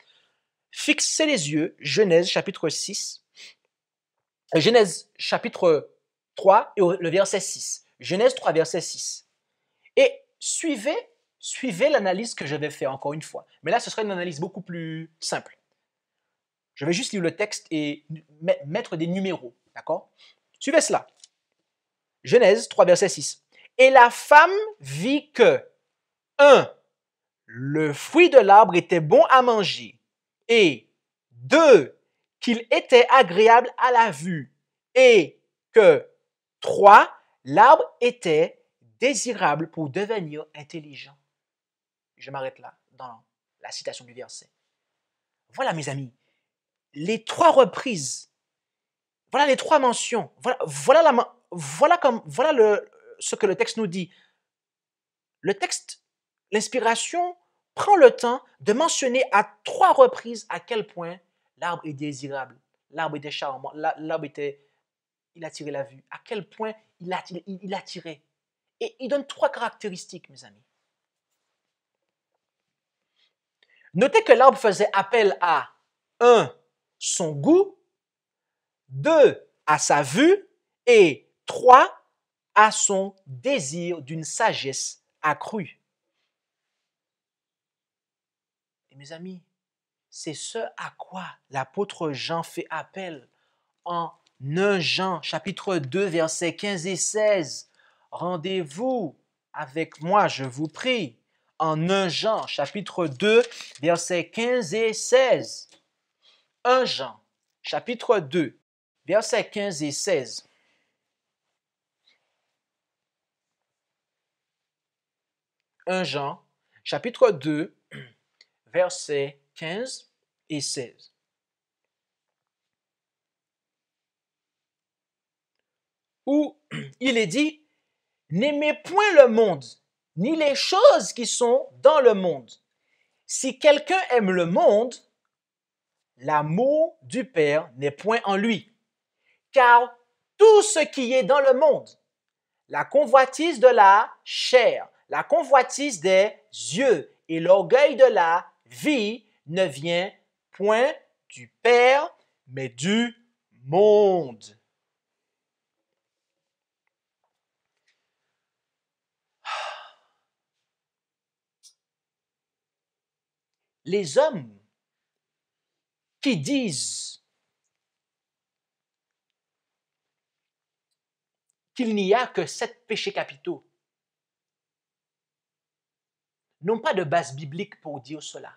Fixez les yeux, Genèse chapitre 6, Genèse chapitre 3 et le verset 6. Genèse 3, verset 6. Et suivez l'analyse que je vais faire encore une fois. Mais là, ce sera une analyse beaucoup plus simple. Je vais juste lire le texte et mettre des numéros. D'accord? Suivez cela. Genèse 3, verset 6. Et la femme vit que 1. Le fruit de l'arbre était bon à manger. Et 2. Qu'il était agréable à la vue. Et que 3. L'arbre était désirable pour devenir intelligent. Je m'arrête là dans la citation du verset. Voilà, mes amis, les 3 reprises, voilà les 3 mentions, voilà ce que le texte nous dit. Le texte, l'inspiration, prend le temps de mentionner à 3 reprises à quel point l'arbre est désirable, l'arbre était charmant, l'arbre était, il attirait la vue, à quel point il attirait. Et il donne 3 caractéristiques, mes amis. Notez que l'arbre faisait appel à 1. Son goût, 2. À sa vue et 3. À son désir d'une sagesse accrue. mes amis, c'est ce à quoi l'apôtre Jean fait appel en 1 Jean, chapitre 2, versets 15 et 16. Rendez-vous avec moi, je vous prie, en 1 Jean, chapitre 2, versets 15 et 16. 1 Jean, chapitre 2, versets 15 et 16. Jean, chapitre 2, versets 15 et 16. Où il est dit, n'aimez point le monde, ni les choses qui sont dans le monde. Si quelqu'un aime le monde, l'amour du Père n'est point en lui. Car tout ce qui est dans le monde, la convoitise de la chair, la convoitise des yeux et l'orgueil de la vie ne vient point du Père, mais du monde. Les hommes qui disent qu'il n'y a que 7 péchés capitaux n'ont pas de base biblique pour dire cela.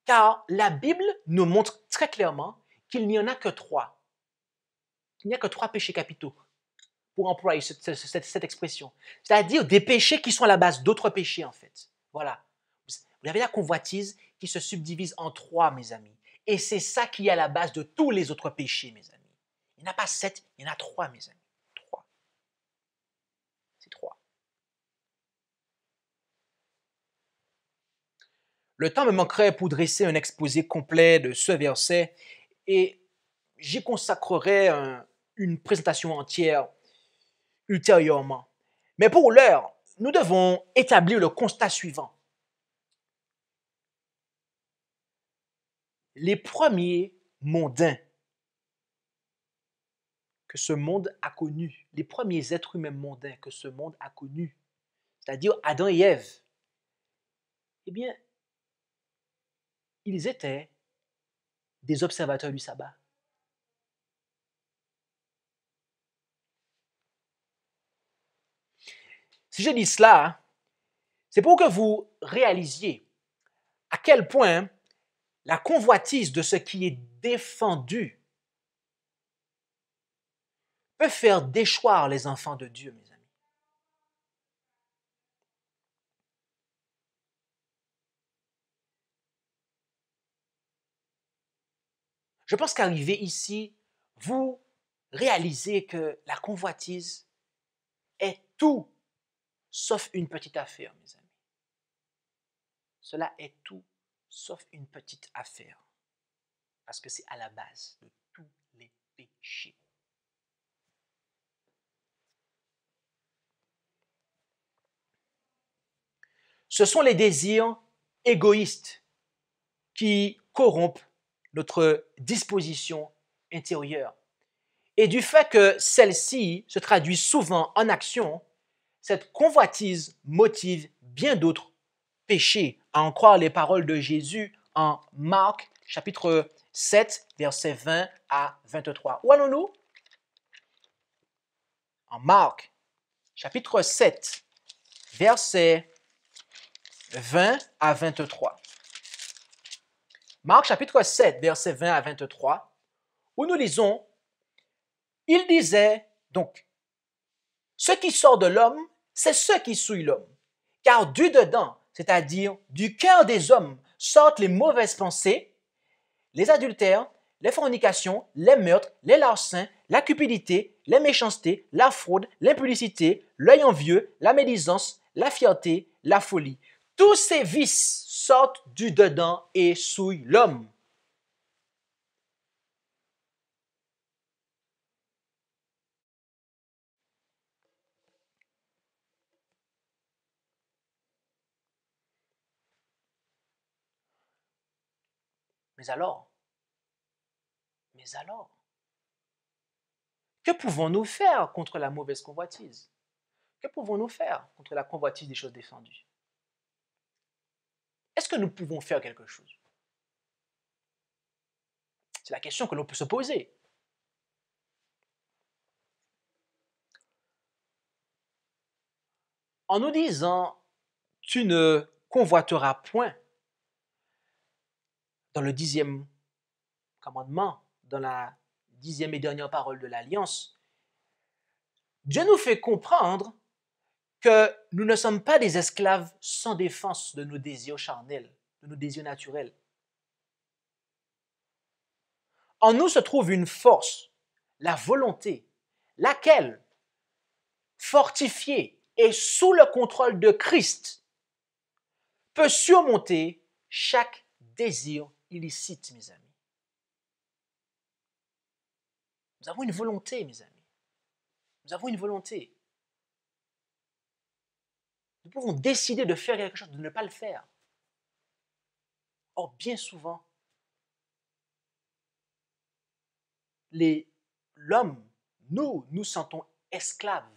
Car la Bible nous montre très clairement qu'il n'y en a que 3. Il n'y a que 3 péchés capitaux, pour employer cette expression. C'est-à-dire des péchés qui sont à la base d'autres péchés, en fait. Voilà. Vous avez la convoitise qui se subdivise en 3, mes amis. Et c'est ça qui est à la base de tous les autres péchés, mes amis. Il n'y en a pas 7, il y en a 3, mes amis. 3. C'est 3. Le temps me manquerait pour dresser un exposé complet de ce verset et j'y consacrerai une présentation entière ultérieurement. Mais pour l'heure, nous devons établir le constat suivant. Les premiers mondains que ce monde a connus, les premiers êtres humains mondains que ce monde a connus, c'est-à-dire Adam et Ève, eh bien, ils étaient des observateurs du sabbat. Si je dis cela, c'est pour que vous réalisiez à quel point la convoitise de ce qui est défendu peut faire déchoir les enfants de Dieu, mes amis. Je pense qu'arrivé ici, vous réalisez que la convoitise est tout sauf une petite affaire, mes amis. Cela est tout sauf une petite affaire. Parce que c'est à la base de tous les péchés. Ce sont les désirs égoïstes qui corrompent notre disposition intérieure. Et du fait que celle-ci se traduit souvent en action, cette convoitise motive bien d'autres péchés, à en croire les paroles de Jésus en Marc, chapitre 7, versets 20 à 23. Où allons-nous? En Marc, chapitre 7, versets 20 à 23. Marc, chapitre 7, versets 20 à 23, où nous lisons, il disait donc, ce qui sort de l'homme, c'est ce qui souille l'homme. Car du dedans, c'est-à-dire du cœur des hommes, sortent les mauvaises pensées, les adultères, les fornications, les meurtres, les larcins, la cupidité, les méchancetés, la fraude, l'impudicité, l'œil envieux, la médisance, la fierté, la folie. Tous ces vices sortent du dedans et souillent l'homme. Mais alors, que pouvons-nous faire contre la mauvaise convoitise? Que pouvons-nous faire contre la convoitise des choses défendues? est-ce que nous pouvons faire quelque chose? C'est la question que l'on peut se poser. En nous disant, tu ne convoiteras point, dans le 10e commandement, dans la 10e et dernière parole de l'Alliance, Dieu nous fait comprendre que nous ne sommes pas des esclaves sans défense de nos désirs charnels, de nos désirs naturels. En nous se trouve une force, la volonté, laquelle, fortifiée et sous le contrôle de Christ, peut surmonter chaque désir illicite, mes amis. Nous avons une volonté, mes amis. Nous avons une volonté. Nous pouvons décider de faire quelque chose, de ne pas le faire. Or, bien souvent, l'homme, nous sentons esclaves.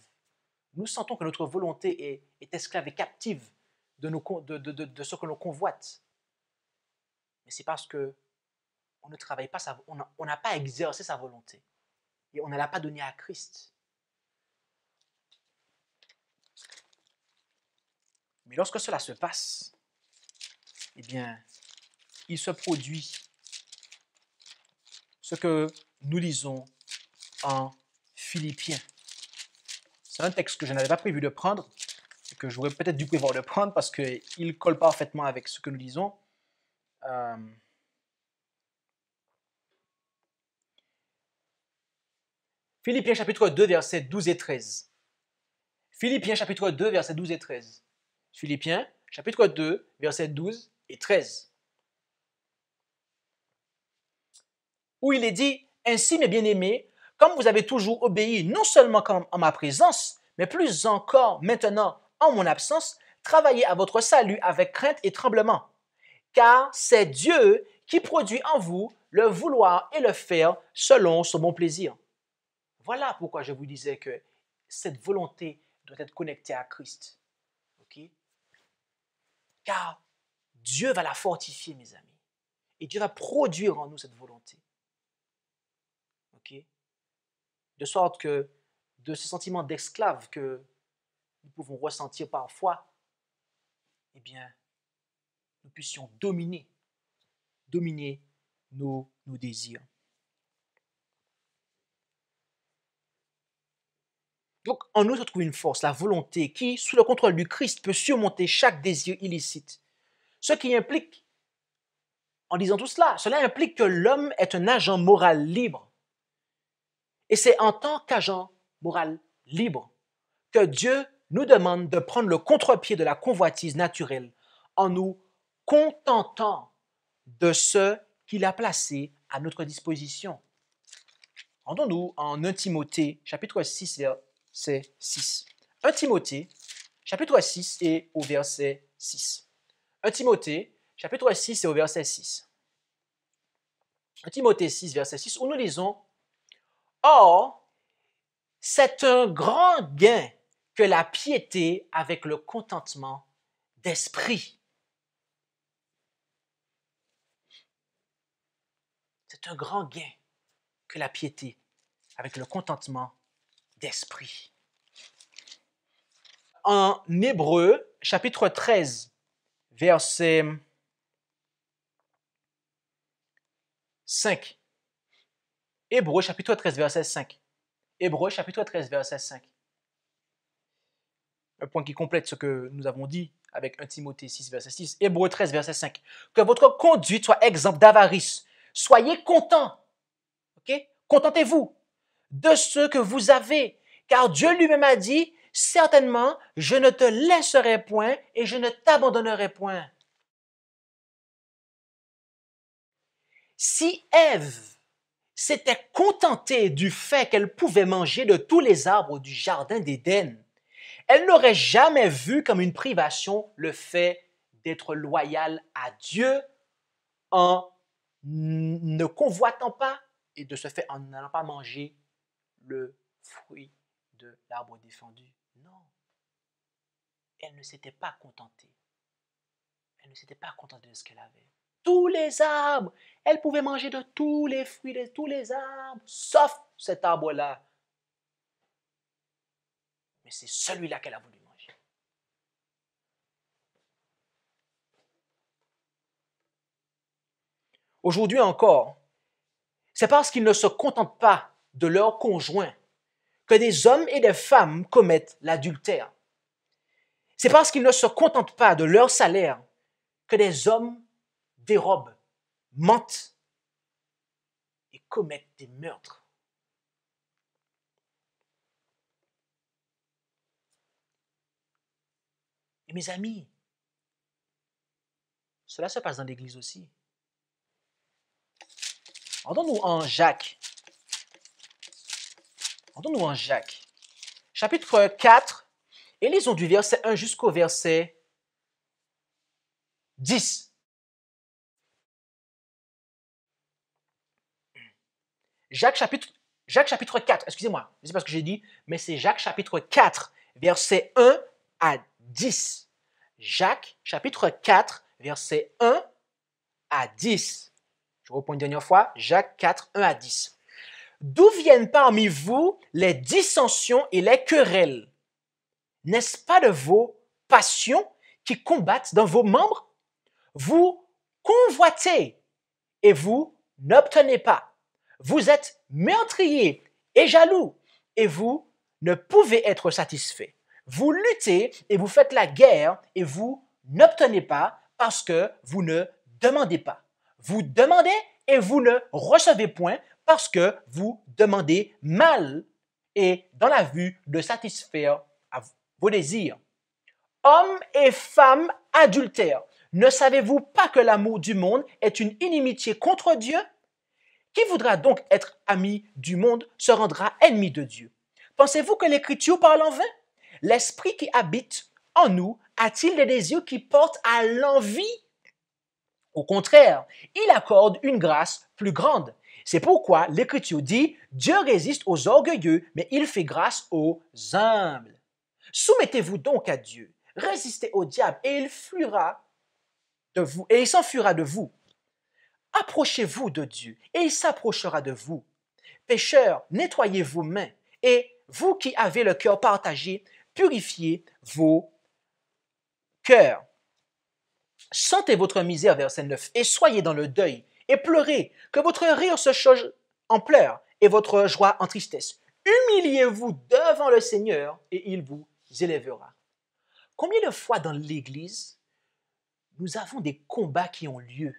Nous sentons que notre volonté est esclave et captive de ce que l'on convoite. Mais c'est parce que on ne travaille pas, on n'a pas exercé sa volonté. Et on ne l'a pas donnée à Christ. Mais lorsque cela se passe, eh bien, il se produit ce que nous lisons en Philippiens. C'est un texte que je n'avais pas prévu de prendre, et que j'aurais peut-être dû prévoir de prendre parce qu'il colle parfaitement avec ce que nous lisons. Philippiens chapitre 2, versets 12 et 13. Philippiens chapitre 2, versets 12 et 13. Philippiens chapitre 2, versets 12 et 13. Où il est dit, « Ainsi, mes bien-aimés, comme vous avez toujours obéi, non seulement en ma présence, mais plus encore maintenant en mon absence, travaillez à votre salut avec crainte et tremblement. Car c'est Dieu qui produit en vous le vouloir et le faire selon son bon plaisir. » Voilà pourquoi je vous disais que cette volonté doit être connectée à Christ. Okay? Car Dieu va la fortifier, mes amis. Et Dieu va produire en nous cette volonté. Okay? De sorte que de ce sentiment d'esclave que nous pouvons ressentir parfois, eh bien, nous puissions dominer nos désirs. Donc, en nous se trouve une force, la volonté, qui, sous le contrôle du Christ, peut surmonter chaque désir illicite. Ce qui implique, en disant tout cela, cela implique que l'homme est un agent moral libre. Et c'est en tant qu'agent moral libre que Dieu nous demande de prendre le contre-pied de la convoitise naturelle en nous contentant de ce qu'il a placé à notre disposition. Rendons-nous en 1 Timothée, chapitre 6, verset 6. 1 Timothée, chapitre 6 et au verset 6. 1 Timothée, chapitre 6 et au verset 6. 1 Timothée 6, verset 6, où nous lisons « Or, c'est un grand gain que la piété avec le contentement d'esprit. » C'est un grand gain que la piété avec le contentement d'esprit. En Hébreux, chapitre 13, verset 5. Hébreux, chapitre 13, verset 5. Hébreux, chapitre 13, verset 5. Un point qui complète ce que nous avons dit avec 1 Timothée 6, verset 6. Hébreux 13, verset 5. Que votre conduite soit exempte d'avarice. Soyez contents. Okay? Contentez-vous de ce que vous avez, car Dieu lui-même a dit, certainement, je ne te laisserai point et je ne t'abandonnerai point. Si Ève s'était contentée du fait qu'elle pouvait manger de tous les arbres du jardin d'Éden, elle n'aurait jamais vu comme une privation le fait d'être loyale à Dieu en ne convoitant pas et de ce fait en n'allant pas manger le fruit de l'arbre défendu. Non. Elle ne s'était pas contentée. elle ne s'était pas contente de ce qu'elle avait. Tous les arbres, elle pouvait manger de tous les fruits de tous les arbres, sauf cet arbre-là. Mais c'est celui-là qu'elle a voulu manger. Aujourd'hui encore, c'est parce qu'ils ne se contentent pas de leur conjoint que des hommes et des femmes commettent l'adultère. C'est parce qu'ils ne se contentent pas de leur salaire que des hommes dérobent, mentent et commettent des meurtres. Et mes amis, cela se passe dans l'Église aussi. Rendons-nous en Jacques. Rendons-nous en Jacques, chapitre 4, et lisons du verset 1 jusqu'au verset 10. Jacques chapitre 4, excusez-moi, je ne sais pas ce que j'ai dit, mais c'est Jacques chapitre 4, verset 1 à 10. Jacques chapitre 4, verset 1 à 10. Je reprends une dernière fois, Jacques 4, 1 à 10. D'où viennent parmi vous les dissensions et les querelles? N'est-ce pas de vos passions qui combattent dans vos membres? Vous convoitez et vous n'obtenez pas. Vous êtes meurtriers et jaloux et vous ne pouvez être satisfaits. Vous luttez et vous faites la guerre et vous n'obtenez pas parce que vous ne demandez pas. Vous demandez et vous ne recevez point parce que vous demandez mal et dans la vue de satisfaire vos désirs. Hommes et femmes adultères, ne savez-vous pas que l'amour du monde est une inimitié contre Dieu? Qui voudra donc être ami du monde se rendra ennemi de Dieu. Pensez-vous que l'Écriture parle en vain? L'Esprit qui habite en nous a-t-il des désirs qui portent à l'envie? Au contraire, il accorde une grâce plus grande. C'est pourquoi l'Écriture dit « Dieu résiste aux orgueilleux, mais il fait grâce aux humbles. » Soumettez-vous donc à Dieu, résistez au diable et il fuira de vous, et il s'enfuira de vous. Approchez-vous de Dieu et il s'approchera de vous. Pécheurs, nettoyez vos mains et vous qui avez le cœur partagé, purifiez vos cœurs. Sentez votre misère, verset 9, et soyez dans le deuil et pleurez, que votre rire se change en pleurs et votre joie en tristesse. Humiliez-vous devant le Seigneur et il vous élèvera. Combien de fois dans l'Église, nous avons des combats qui ont lieu?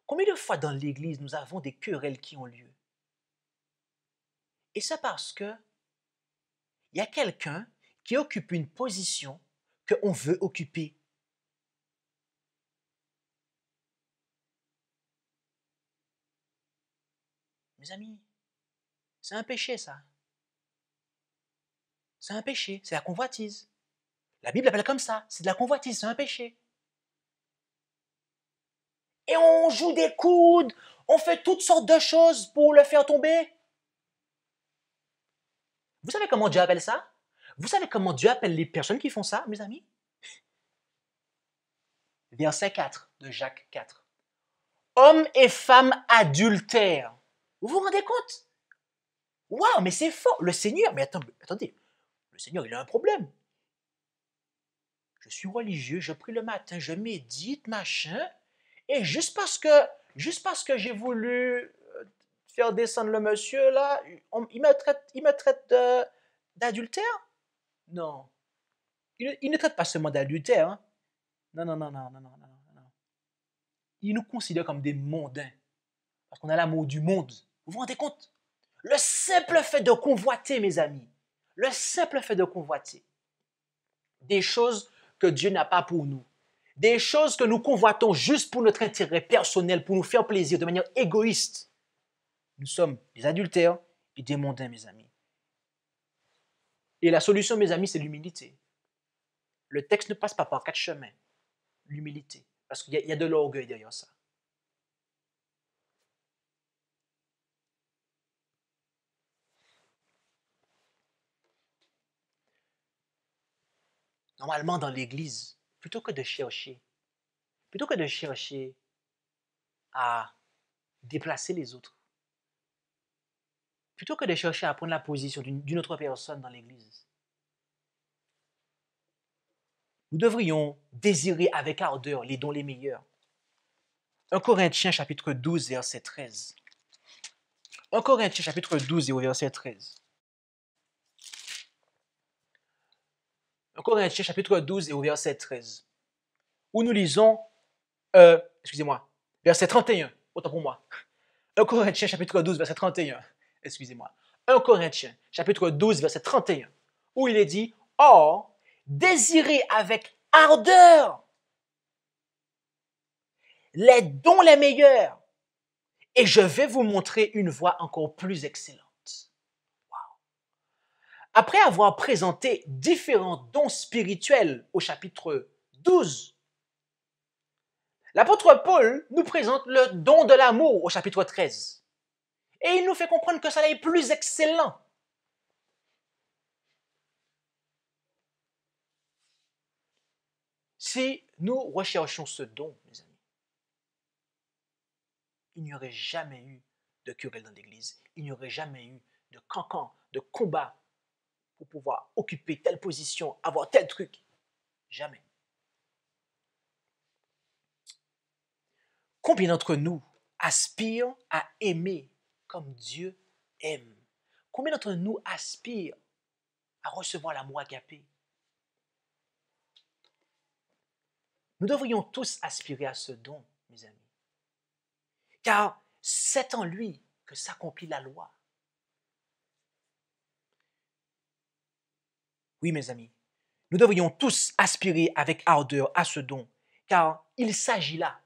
Combien de fois dans l'Église, nous avons des querelles qui ont lieu? Et c'est parce que il y a quelqu'un qui occupe une position qu'on veut occuper. Mes amis, c'est un péché ça. C'est un péché, c'est la convoitise. La Bible l'appelle comme ça, c'est de la convoitise, c'est un péché. Et on joue des coudes, on fait toutes sortes de choses pour le faire tomber. Vous savez comment Dieu appelle ça? Vous savez comment Dieu appelle les personnes qui font ça, mes amis? Verset 4 de Jacques 4. Hommes et femmes adultères. Vous vous rendez compte? Waouh, mais c'est fort. Le Seigneur, mais attendez, le Seigneur, il a un problème. Je suis religieux, je prie le matin, je médite, machin, et juste parce que j'ai voulu faire descendre le monsieur, là, il me traite d'adultère? Non. Il ne traite pas seulement d'adultère. Hein. Non, non, non, non, non, non, non, non. Il nous considère comme des mondains. Parce qu'on a l'amour du monde. Vous vous rendez compte? Le simple fait de convoiter, mes amis. Le simple fait de convoiter. Des choses que Dieu n'a pas pour nous. Des choses que nous convoitons juste pour notre intérêt personnel, pour nous faire plaisir de manière égoïste. Nous sommes des adultères et des mondains, mes amis. Et la solution, mes amis, c'est l'humilité. Le texte ne passe pas par 4 chemins. L'humilité. Parce qu'il y a de l'orgueil derrière ça. Normalement, dans l'Église, plutôt que de chercher plutôt que de chercher à déplacer les autres, plutôt que de chercher à prendre la position d'une autre personne dans l'Église, nous devrions désirer avec ardeur les dons les meilleurs. 1 Corinthiens chapitre 12, verset 13. 1 Corinthiens chapitre 12 et au verset 13. 1 Corinthiens chapitre 12 et au verset 13. Où nous lisons, excusez-moi, verset 31, autant pour moi. 1 Corinthiens chapitre 12, verset 31, excusez-moi. 1 Corinthiens chapitre 12, verset 31, où il est dit, « Or, désirez avec ardeur les dons les meilleurs, et je vais vous montrer une voie encore plus excellente. » Wow. Après avoir présenté différents dons spirituels au chapitre 12, l'apôtre Paul nous présente le don de l'amour au chapitre 13. Et il nous fait comprendre que ça est plus excellent. Si nous recherchons ce don, mes amis, il n'y aurait jamais eu de querelle dans l'Église. Il n'y aurait jamais eu de cancan, de combat pour pouvoir occuper telle position, avoir tel truc. Jamais. Combien d'entre nous aspirent à aimer comme Dieu aime? Combien d'entre nous aspirent à recevoir l'amour agapé? Nous devrions tous aspirer à ce don, mes amis. Car c'est en lui que s'accomplit la loi. Oui, mes amis, nous devrions tous aspirer avec ardeur à ce don, car il s'agit là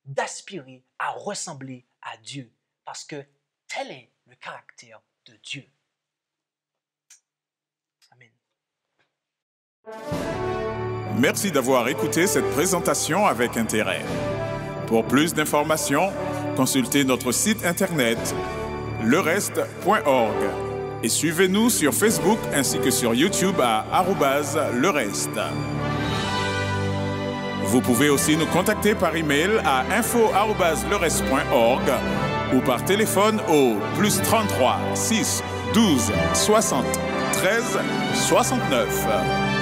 d'aspirer à ressembler à Dieu, parce que tel est le caractère de Dieu. Amen. Merci d'avoir écouté cette présentation avec intérêt. Pour plus d'informations, consultez notre site internet lereste.org et suivez-nous sur Facebook ainsi que sur YouTube à @lereste. Vous pouvez aussi nous contacter par email à info@lereste.org ou par téléphone au +33 6 12 60 13 69.